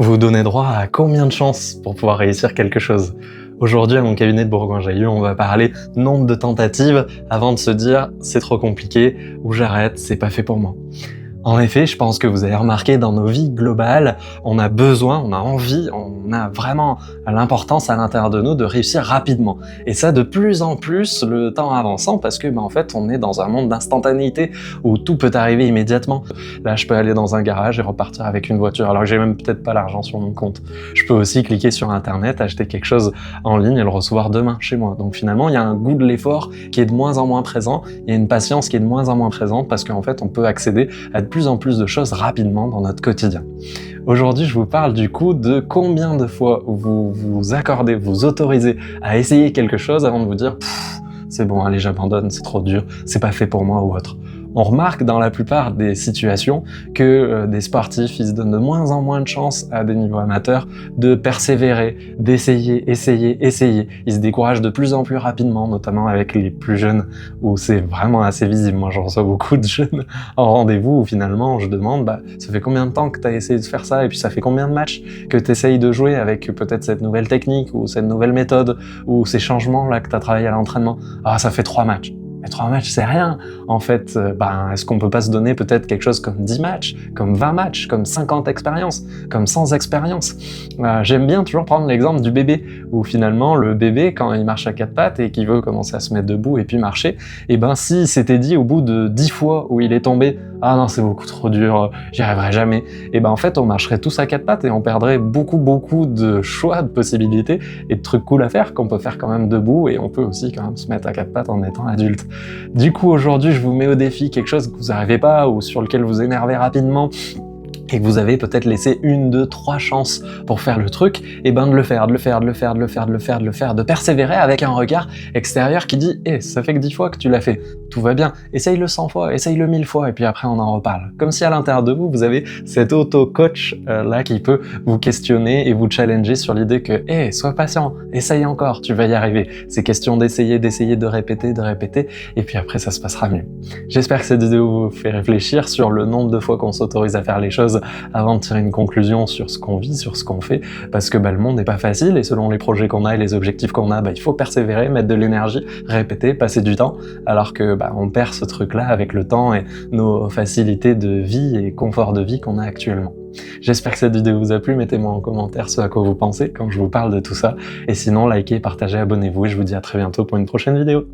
Vous donnez droit à combien de chances pour pouvoir réussir quelque chose? Aujourd'hui, à mon cabinet de Bourgoin-Jallieu, on va parler nombre de tentatives avant de se dire c'est trop compliqué ou j'arrête, c'est pas fait pour moi. En effet, je pense que vous avez remarqué dans nos vies globales, on a besoin, on a envie, on a vraiment l'importance à l'intérieur de nous de réussir rapidement. Et ça, de plus en plus, le temps avançant, parce que, en fait, on est dans un monde d'instantanéité où tout peut arriver immédiatement. Là, je peux aller dans un garage et repartir avec une voiture, alors que j'ai même peut-être pas l'argent sur mon compte. Je peux aussi cliquer sur Internet, acheter quelque chose en ligne et le recevoir demain chez moi. Donc finalement, il y a un goût de l'effort qui est de moins en moins présent, il y a une patience qui est de moins en moins présente parce qu'en fait, on peut accéder à de plus en plus de choses rapidement dans notre quotidien. Aujourd'hui, je vous parle du coup de combien de fois vous vous accordez, vous autorisez à essayer quelque chose avant de vous dire « c'est bon, allez, j'abandonne, c'est trop dur, c'est pas fait pour moi » ou autre. On remarque dans la plupart des situations que des sportifs, ils se donnent de moins en moins de chances à des niveaux amateurs de persévérer, d'essayer, essayer. Ils se découragent de plus en plus rapidement, notamment avec les plus jeunes, où c'est vraiment assez visible. Moi, je reçois beaucoup de jeunes en rendez-vous où finalement, je demande ça fait combien de temps que tu as essayé de faire ça et puis ça fait combien de matchs que tu essayes de jouer avec peut-être cette nouvelle technique ou cette nouvelle méthode ou ces changements-là que tu as travaillé à l'entraînement. Ah, ça fait 3 matchs. Mais 3 matchs, c'est rien. En fait, est-ce qu'on peut pas se donner peut-être quelque chose comme 10 matchs, comme 20 matchs, comme 50 expériences, comme 100 expériences? J'aime bien toujours prendre l'exemple du bébé, où finalement, le bébé, quand il marche à 4 pattes et qu'il veut commencer à se mettre debout et puis marcher, si s'était dit au bout de 10 fois où il est tombé, ah non, c'est beaucoup trop dur, j'y arriverai jamais, en fait, on marcherait tous à 4 pattes et on perdrait beaucoup de choix, de possibilités et de trucs cool à faire qu'on peut faire quand même debout et on peut aussi quand même se mettre à 4 pattes en étant adulte. Du coup, aujourd'hui, je vous mets au défi quelque chose que vous n'arrivez pas ou sur lequel vous énervez rapidement et que vous avez peut-être laissé 1, 2, 3 chances pour faire le truc, de le faire, de persévérer avec un regard extérieur qui dit « ça fait que 10 fois que tu l'as fait, tout va bien, essaye-le 100 fois, essaye-le 1000 fois, et puis après on en reparle. » Comme si à l'intérieur de vous, vous avez cet auto-coach là qui peut vous questionner et vous challenger sur l'idée que « sois patient, essaye encore, tu vas y arriver. » C'est question d'essayer, de répéter, et puis après ça se passera mieux. J'espère que cette vidéo vous fait réfléchir sur le nombre de fois qu'on s'autorise à faire les choses avant de tirer une conclusion sur ce qu'on vit, sur ce qu'on fait, parce que le monde n'est pas facile et selon les projets qu'on a et les objectifs qu'on a, il faut persévérer, mettre de l'énergie, répéter, passer du temps, alors que on perd ce truc-là avec le temps et nos facilités de vie et confort de vie qu'on a actuellement. J'espère que cette vidéo vous a plu, mettez-moi en commentaire ce à quoi vous pensez quand je vous parle de tout ça, et sinon likez, partagez, abonnez-vous et je vous dis à très bientôt pour une prochaine vidéo.